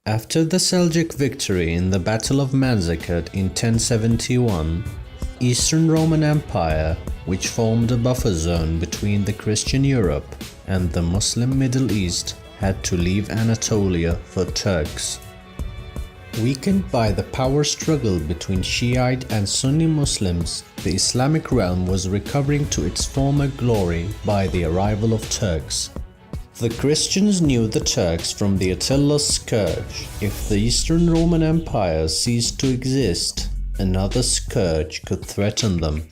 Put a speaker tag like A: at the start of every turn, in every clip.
A: After the Seljuk victory in the Battle of Manzikert in 1071, Eastern Roman Empire, which formed a buffer zone between the Christian Europe and the Muslim Middle East, had to leave Anatolia for Turks. Weakened by the power struggle between Shiite and Sunni Muslims, the Islamic realm was recovering to its former glory by the arrival of Turks. The Christians knew the Turks from the Attila's scourge. If the Eastern Roman Empire ceased to exist, another scourge could threaten them.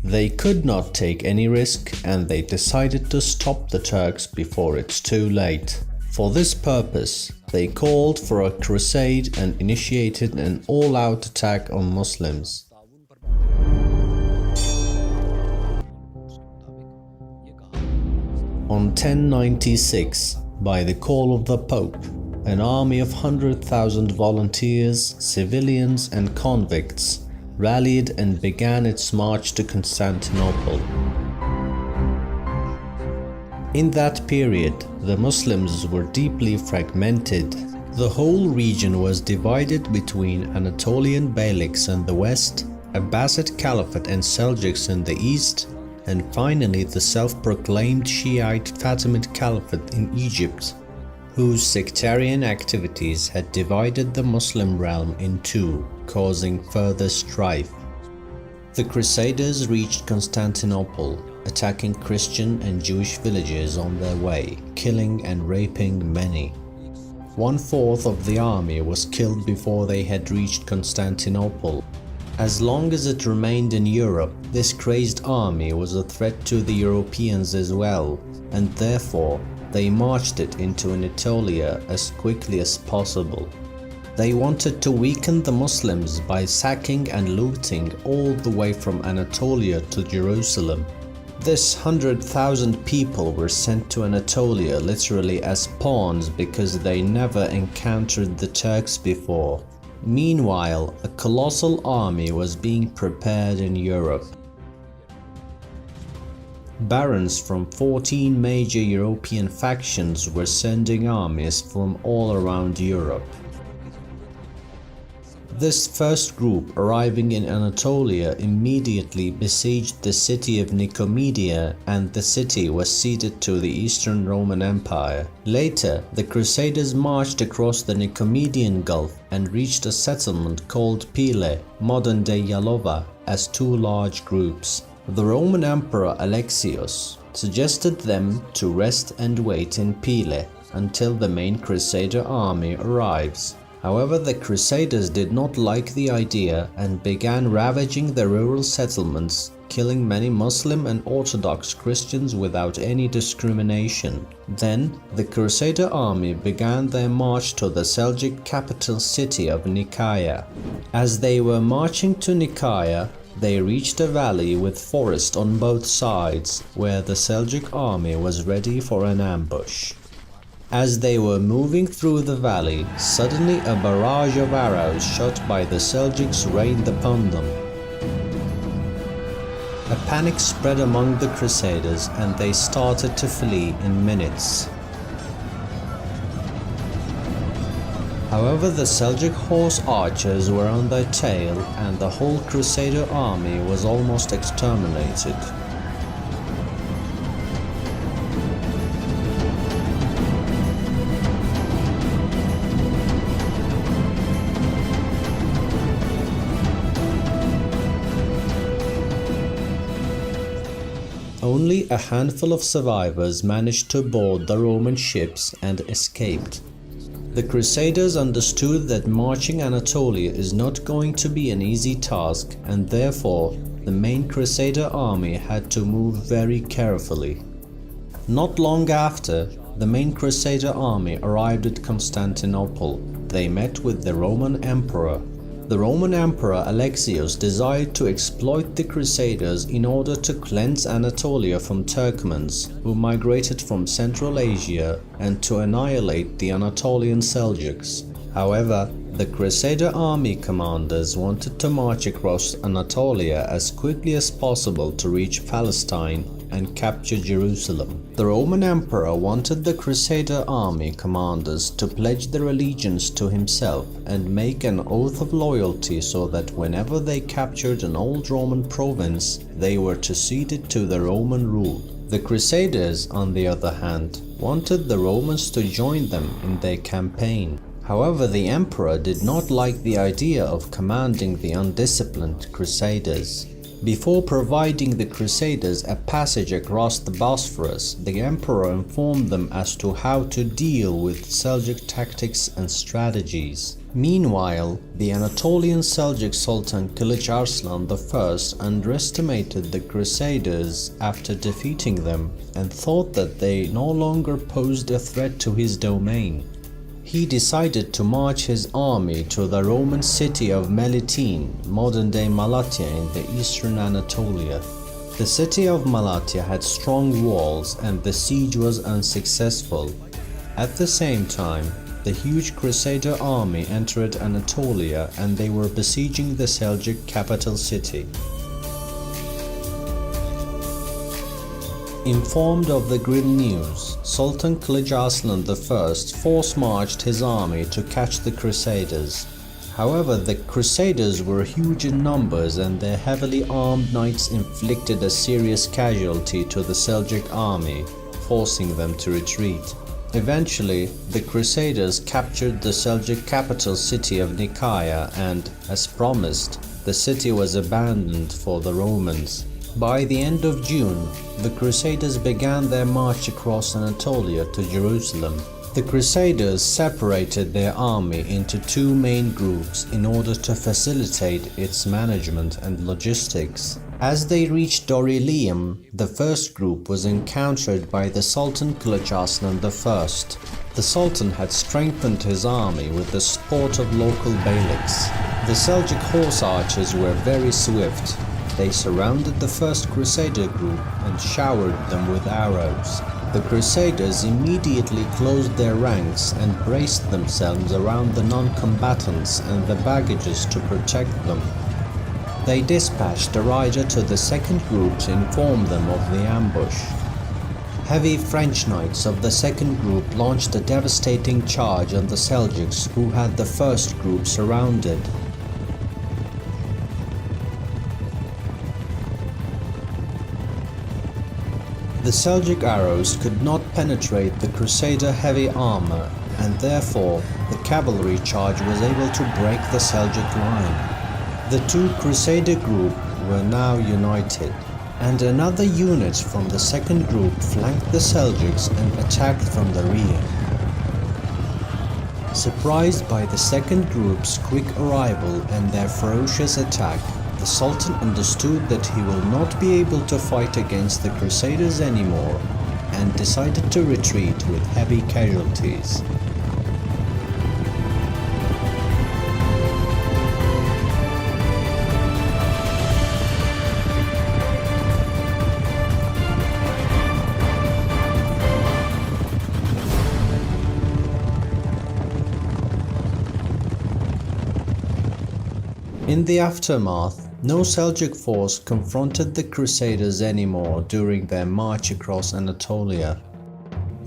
A: They could not take any risk, and they decided to stop the Turks before it's too late. For this purpose, they called for a crusade and initiated an all-out attack on Muslims. On 1096, by the call of the Pope, an army of 100,000 volunteers, civilians and convicts rallied and began its march to Constantinople. In that period, the Muslims were deeply fragmented. The whole region was divided between Anatolian Beyliks in the west, Abbasid Caliphate and Seljuks in the east, and finally the self-proclaimed Shiite Fatimid Caliphate in Egypt, whose sectarian activities had divided the Muslim realm in two, causing further strife. The Crusaders reached Constantinople, attacking Christian and Jewish villages on their way, killing and raping many. 1/4 of the army was killed before they had reached Constantinople. As long as it remained in Europe, this crazed army was a threat to the Europeans as well, and therefore they marched it into Anatolia as quickly as possible. They wanted to weaken the Muslims by sacking and looting all the way from Anatolia to Jerusalem. This 100,000 people were sent to Anatolia literally as pawns because they never encountered the Turks before. Meanwhile, a colossal army was being prepared in Europe. Barons from 14 major European factions were sending armies from all around Europe. This first group, arriving in Anatolia, immediately besieged the city of Nicomedia, and the city was ceded to the Eastern Roman Empire. Later, the Crusaders marched across the Nicomedian Gulf and reached a settlement called Pile, modern-day Yalova, as two large groups. The Roman Emperor Alexios suggested them to rest and wait in Pile until the main Crusader army arrives. However, the Crusaders did not like the idea and began ravaging the rural settlements, killing many Muslim and Orthodox Christians without any discrimination. Then, the Crusader army began their march to the Seljuk capital city of Nicaea. As they were marching to Nicaea, they reached a valley with forest on both sides, where the Seljuk army was ready for an ambush. As they were moving through the valley, suddenly a barrage of arrows shot by the Seljuks rained upon them. A panic spread among the Crusaders and they started to flee in minutes. However, the Seljuk horse archers were on their tail and the whole Crusader army was almost exterminated. Only a handful of survivors managed to board the Roman ships and escaped. The Crusaders understood that marching Anatolia is not going to be an easy task, and therefore the main Crusader army had to move very carefully. Not long after, the main Crusader army arrived at Constantinople. They met with the Roman Emperor. The Roman Emperor Alexios desired to exploit the Crusaders in order to cleanse Anatolia from Turkmens, who migrated from Central Asia, and to annihilate the Anatolian Seljuks. However, the Crusader army commanders wanted to march across Anatolia as quickly as possible to reach Palestine and capture Jerusalem. The Roman Emperor wanted the Crusader army commanders to pledge their allegiance to himself and make an oath of loyalty so that whenever they captured an old Roman province, they were to cede it to the Roman rule. The Crusaders, on the other hand, wanted the Romans to join them in their campaign. However, the emperor did not like the idea of commanding the undisciplined Crusaders. Before providing the Crusaders a passage across the Bosphorus, the emperor informed them as to how to deal with Seljuk tactics and strategies. Meanwhile, the Anatolian Seljuk Sultan Kılıç Arslan I underestimated the Crusaders after defeating them and thought that they no longer posed a threat to his domain. He decided to march his army to the Roman city of Melitene, modern-day Malatya in the eastern Anatolia. The city of Malatya had strong walls and the siege was unsuccessful. At the same time, the huge Crusader army entered Anatolia and they were besieging the Seljuk capital city. Informed of the grim news, Sultan Kılıç Arslan I force-marched his army to catch the Crusaders. However, the Crusaders were huge in numbers and their heavily armed knights inflicted a serious casualty to the Seljuk army, forcing them to retreat. Eventually, the Crusaders captured the Seljuk capital city of Nicaea and, as promised, the city was abandoned for the Romans. By the end of June, the Crusaders began their march across Anatolia to Jerusalem. The Crusaders separated their army into two main groups in order to facilitate its management and logistics. As they reached Dorylaeum, the first group was encountered by the Sultan Kılıç Arslan I. The Sultan had strengthened his army with the support of local beyliks. The Seljuk horse archers were very swift. They surrounded the first Crusader group and showered them with arrows. The Crusaders immediately closed their ranks and braced themselves around the non-combatants and the baggages to protect them. They dispatched a rider to the second group to inform them of the ambush. Heavy French knights of the second group launched a devastating charge on the Seljuks, who had the first group surrounded. The Seljuk arrows could not penetrate the Crusader heavy armor, and therefore the cavalry charge was able to break the Seljuk line. The two Crusader groups were now united, and another unit from the second group flanked the Seljuks and attacked from the rear. Surprised by the second group's quick arrival and their ferocious attack, the Sultan understood that he will not be able to fight against the Crusaders anymore and decided to retreat with heavy casualties. In the aftermath, no Seljuk force confronted the Crusaders anymore during their march across Anatolia.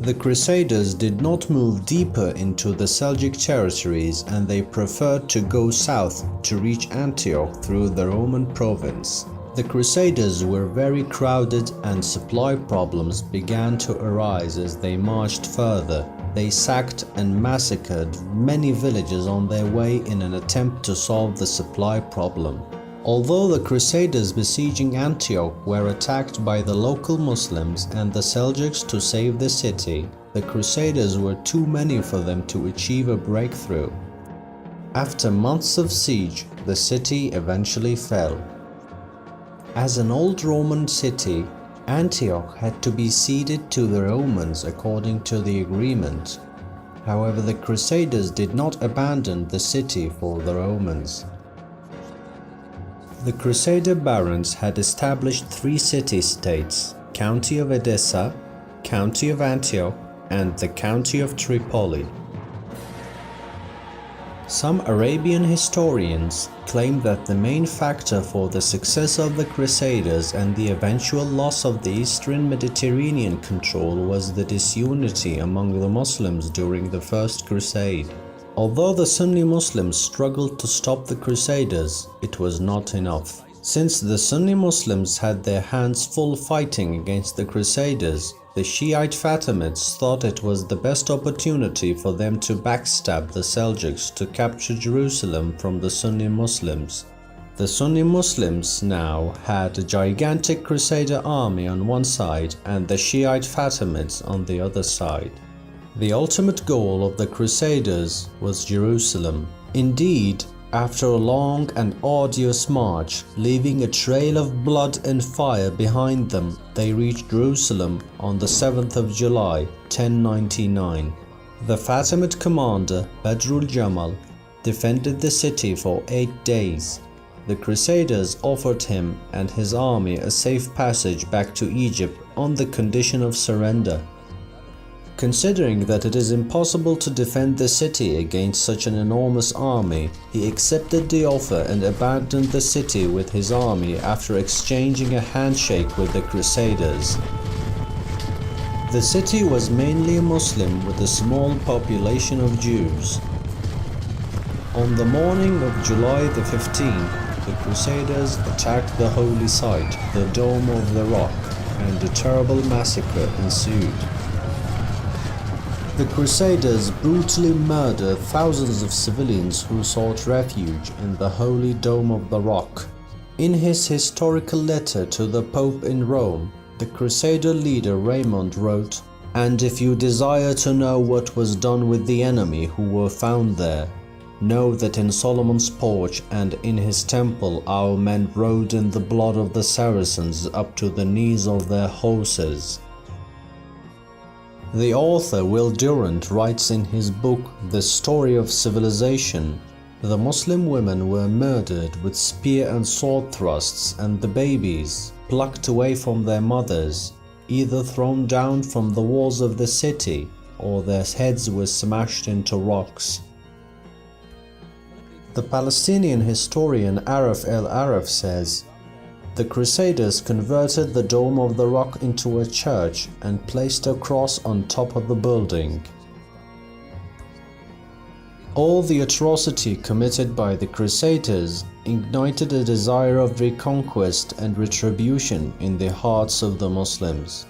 A: The Crusaders did not move deeper into the Seljuk territories and they preferred to go south to reach Antioch through the Roman province. The Crusaders were very crowded and supply problems began to arise as they marched further. They sacked and massacred many villages on their way in an attempt to solve the supply problem. Although the Crusaders besieging Antioch were attacked by the local Muslims and the Seljuks to save the city, the Crusaders were too many for them to achieve a breakthrough. After months of siege, the city eventually fell. As an old Roman city, Antioch had to be ceded to the Romans according to the agreement. However, the Crusaders did not abandon the city for the Romans. The Crusader barons had established three city-states: County of Edessa, County of Antioch, and the County of Tripoli. Some Arabian historians claim that the main factor for the success of the Crusaders and the eventual loss of the Eastern Mediterranean control was the disunity among the Muslims during the First Crusade. Although the Sunni Muslims struggled to stop the Crusaders, it was not enough. Since the Sunni Muslims had their hands full fighting against the Crusaders, the Shiite Fatimids thought it was the best opportunity for them to backstab the Seljuks to capture Jerusalem from the Sunni Muslims. The Sunni Muslims now had a gigantic Crusader army on one side and the Shiite Fatimids on the other side. The ultimate goal of the Crusaders was Jerusalem. Indeed, after a long and arduous march, leaving a trail of blood and fire behind them, they reached Jerusalem on the 7th of July, 1099. The Fatimid commander, Badrul Jamal, defended the city for 8 days. The Crusaders offered him and his army a safe passage back to Egypt on the condition of surrender. Considering that it is impossible to defend the city against such an enormous army, he accepted the offer and abandoned the city with his army after exchanging a handshake with the Crusaders. The city was mainly Muslim with a small population of Jews. On the morning of July the 15th, the Crusaders attacked the holy site, the Dome of the Rock, and a terrible massacre ensued. The Crusaders brutally murdered thousands of civilians who sought refuge in the Holy Dome of the Rock. In his historical letter to the Pope in Rome, the Crusader leader Raymond wrote, "And if you desire to know what was done with the enemy who were found there, know that in Solomon's porch and in his temple our men rode in the blood of the Saracens up to the knees of their horses." The author Will Durant writes in his book The Story of Civilization, the Muslim women were murdered with spear and sword thrusts, and the babies, plucked away from their mothers, either thrown down from the walls of the city or their heads were smashed into rocks. The Palestinian historian Araf el-Araf says, "The Crusaders converted the Dome of the Rock into a church and placed a cross on top of the building." All the atrocity committed by the Crusaders ignited a desire of reconquest and retribution in the hearts of the Muslims.